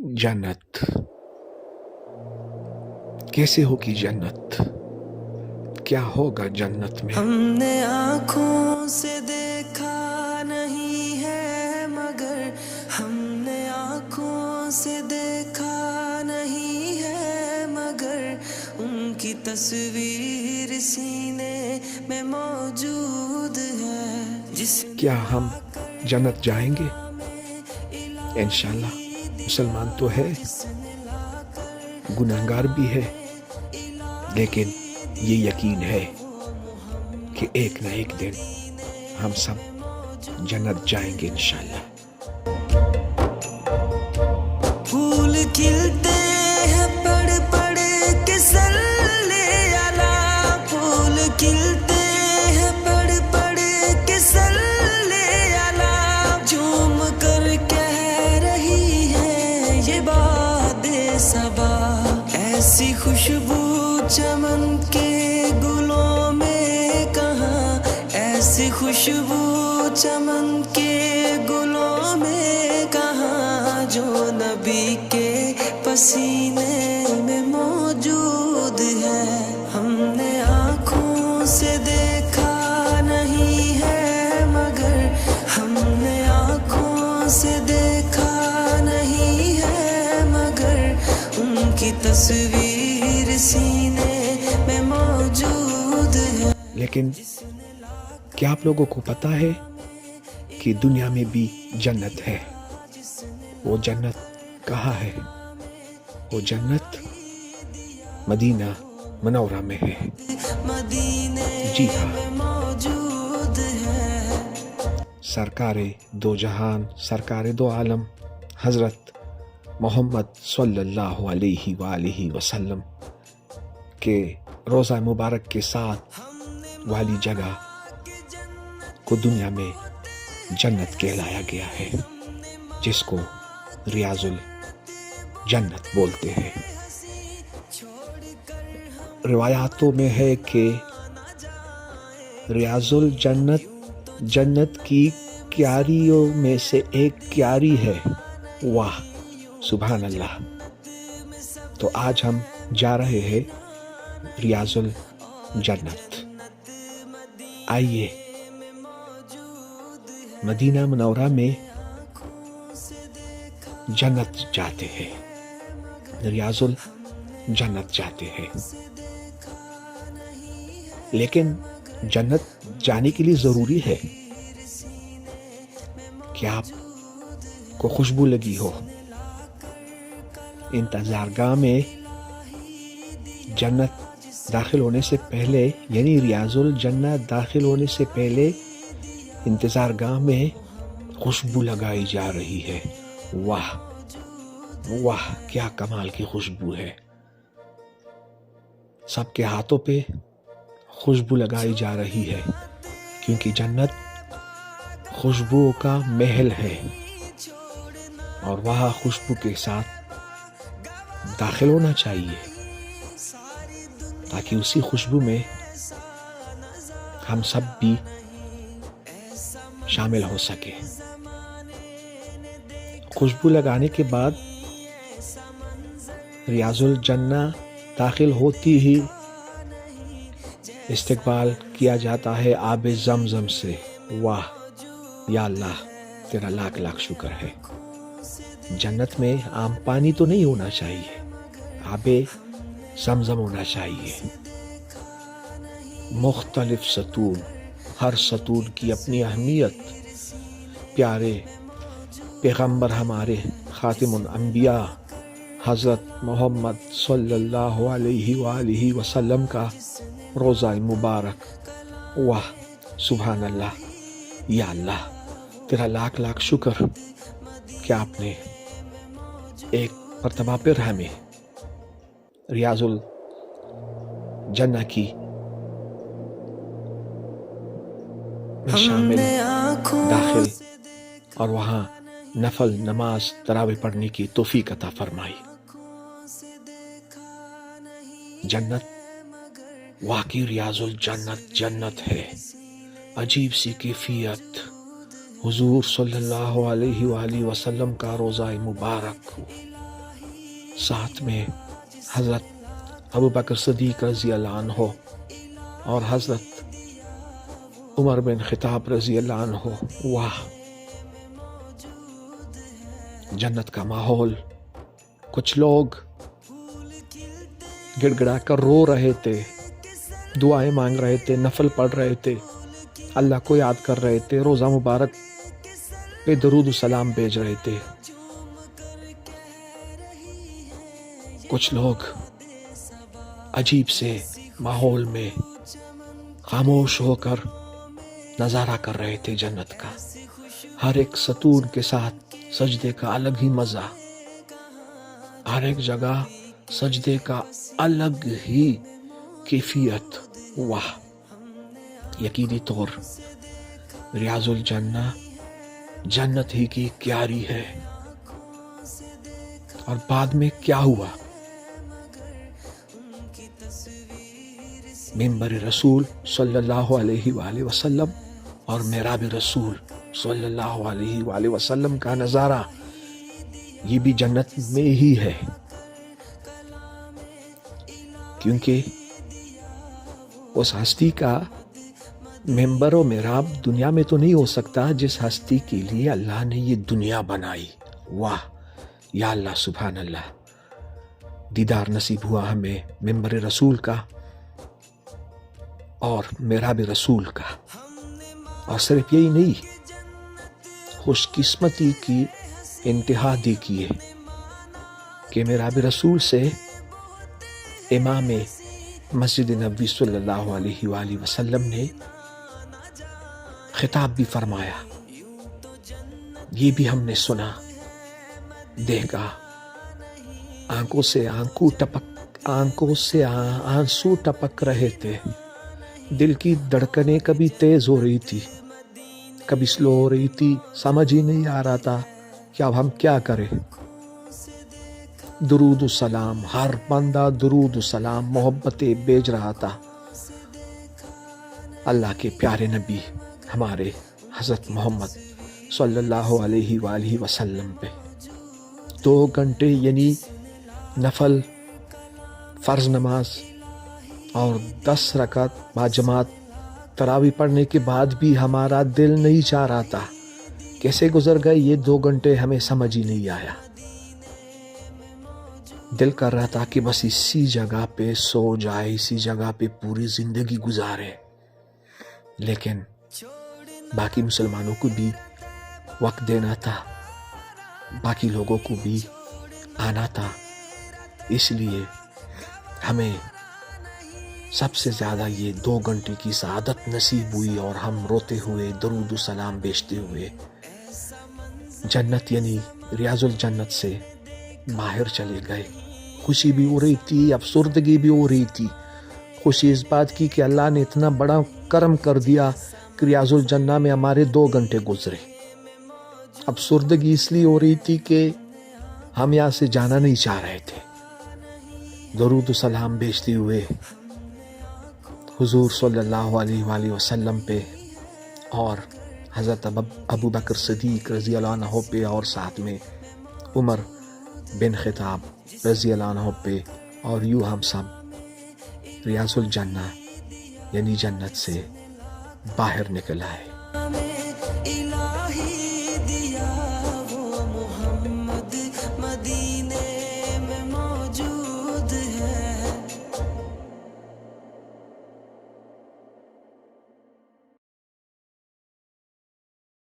जन्नत कैसे होगी जन्नत, क्या होगा जन्नत में। हमने आँखों से देखा नहीं है मगर हमने आँखों से देखा नहीं है मगर उनकी तस्वीर सीने में मौजूद है। क्या हम जन्नत जाएंगे? इंशाल्लाह। मुसलमान तो है, गुनहगार भी है, लेकिन ये यकीन है कि एक न एक दिन हम सब जन्नत जाएंगे इंशाल्लाह। फूल खिलते हैं पड़ पड़ के सल्ले अला, फूल खिलते हैं पड़ पड़ के सल्ले अला, झूम कर कह रही है ये बातें सबा, ऐसी खुशबू चमन के गुलों में कहाँ, ऐसी खुशबू चमन के गुलों में कहाँ, जो नबी के पसीने में मौजूद है। हमने आँखों से देखा नहीं है मगर हमने आँखों से देखा नहीं है मगर उनकी तस्वीर सीने में मौजूद है। लेकिन क्या आप लोगों को पता है कि दुनिया में भी जन्नत है? वो जन्नत कहाँ है? वो जन्नत मदीना मनौरा में है। जी हाँ, मौजूद है। सरकारे दो जहान, सरकारे दो आलम हज़रत मोहम्मद सल्लल्लाहु अलैहि वसल्लम के रोज़ा मुबारक के साथ वाली जगह को दुनिया में जन्नत कहलाया गया है, जिसको रियाजुल जन्नत बोलते हैं। रिवायातों में है कि रियाजुल जन्नत जन्नत की क्यारियों में से एक क्यारी है। वाह, सुभान अल्लाह। तो आज हम जा रहे हैं रियाजुल जन्नत। आइए मदीना मनौरा में जन्नत जाते हैं, रियाजुल जन्नत जाते हैं। लेकिन जन्नत जाने के लिए ज़रूरी है कि आपको खुशबू लगी हो। इंतज़ारगाह में जन्नत दाखिल होने से पहले, यानी रियाजुल जन्नत दाखिल होने से पहले इंतज़ारगाह में खुशबू लगाई जा रही है। वाह वाह, क्या कमाल की खुशबू है। सबके हाथों पे खुशबू लगाई जा रही है, क्योंकि जन्नत खुशबुओं का महल है और वहाँ खुशबू के साथ दाखिल होना चाहिए, ताकि उसी खुशबू में हम सब भी शामिल हो सके। खुशबू लगाने के बाद रियाजुल जन्नत दाखिल होती ही इस्तकबाल किया जाता है आब ज़मज़म से। वाह या अल्लाह, तेरा लाख लाख शुक्र है। जन्नत में आम पानी तो नहीं होना चाहिए, आबे ज़मज़म होना चाहिए। मुख्तलिफ सतून, हर सतून की अपनी अहमियत। प्यारे पैगंबर हमारे खातिमुल अंबिया हज़रत मोहम्मद सल्लल्लाहु अलैहि वसल्लम का रोज़ा मुबारक। वाह, सुभान अल्लाह, या अल्लाह, तेरा लाख लाख शुक्र कि आपने एक मर्तबा फिर हमें रियाजुल जन्नत की में शामिल दाखिल और वहाँ नफल नमाज तरावी पढ़ने की तौफीक अता फरमाई। जन्नत वाकई रियाजुल जन्नत जन्नत है। अजीब सी कैफियत। हुजूर सल्लल्लाहु अलैहि वसल्लम का रोज़ा मुबारक हो, ساتھ میں حضرت ابو بکر صدیق رضی اللہ عنہ اور حضرت عمر بن خطاب رضی اللہ عنہ. واہ، جنت کا ماحول. کچھ لوگ گڑ گڑا کر رو رہے تھے، دعائیں مانگ رہے تھے، نفل پڑھ رہے تھے، اللہ کو یاد کر رہے تھے، روزہ مبارک پہ درود و سلام بھیج رہے تھے. کچھ لوگ عجیب سے ماحول میں خاموش ہو کر نظارہ کر رہے تھے جنت کا. ہر ایک ستون کے ساتھ سجدے کا الگ ہی مزہ، ہر ایک جگہ سجدے کا الگ ہی کیفیت. واہ، یقینی طور ریاض الجنہ جنت ہی کی کیاری ہے. اور بعد میں کیا ہوا؟ منبر رسول صلی اللہ علیہ وآلہ وسلم اور محراب رسول صلی اللہ علیہ وآلہ وسلم کا نظارہ یہ بھی جنت میں ہی ہے. کیونکہ اس ہستی کا منبر و محراب دنیا میں تو نہیں ہو سکتا جس ہستی کے لیے اللہ نے یہ دنیا بنائی. واہ، یا اللہ، سبحان اللہ. دیدار نصیب ہوا ہمیں منبر رسول کا اور محراب رسول کا. اور صرف یہی نہیں، خوش قسمتی کی انتہا دیکھیے کہ محراب رسول سے امام مسجد نبوی صلی اللہ علیہ وآلہ وسلم نے خطاب بھی فرمایا. یہ بھی ہم نے سنا، دیکھا، آنکھوں سے آنسو ٹپک رہے تھے. دل کی دھڑکنیں کبھی تیز ہو رہی تھی، کبھی سلو ہو رہی تھی. سمجھ ہی نہیں آ رہا تھا کہ اب ہم کیا کریں. درود و سلام، ہر بندہ درود و سلام محبتیں بھیج رہا تھا اللہ کے پیارے نبی ہمارے حضرت محمد صلی اللہ علیہ وآلہ وسلم پہ. 2 گھنٹے یعنی نفل فرض نماز اور 10 رکعت باجماعت تراویح پڑھنے کے بعد بھی ہمارا دل نہیں چاہ رہا تھا. کیسے گزر گئے یہ 2 گھنٹے ہمیں سمجھ ہی نہیں آیا. دل کر رہا تھا کہ بس اسی جگہ پہ سو جائے، اسی جگہ پہ پوری زندگی گزارے. لیکن باقی مسلمانوں کو بھی وقت دینا تھا، باقی لوگوں کو بھی آنا تھا. اس لیے ہمیں سب سے زیادہ یہ 2 گھنٹے کی سعادت نصیب ہوئی اور ہم روتے ہوئے درود و سلام بیچتے ہوئے جنت یعنی ریاض الجنت سے باہر چلے گئے. خوشی بھی ہو رہی تھی، افسردگی بھی ہو رہی تھی. خوشی اس بات کی کہ اللہ نے اتنا بڑا کرم کر دیا کہ ریاض الجنہ میں ہمارے 2 گھنٹے گزرے. افسردگی اس لیے ہو رہی تھی کہ ہم یہاں سے جانا نہیں چاہ رہے تھے. درود و سلام بیچتے ہوئے حضور صلی اللہ علیہ وآلہ وسلم پہ اور حضرت ابو بکر صدیق رضی اللہ عنہ پہ اور ساتھ میں عمر بن خطاب رضی اللہ عنہ پہ، اور یوں ہم سب ریاض الجنہ یعنی جنت سے باہر نکل آئے.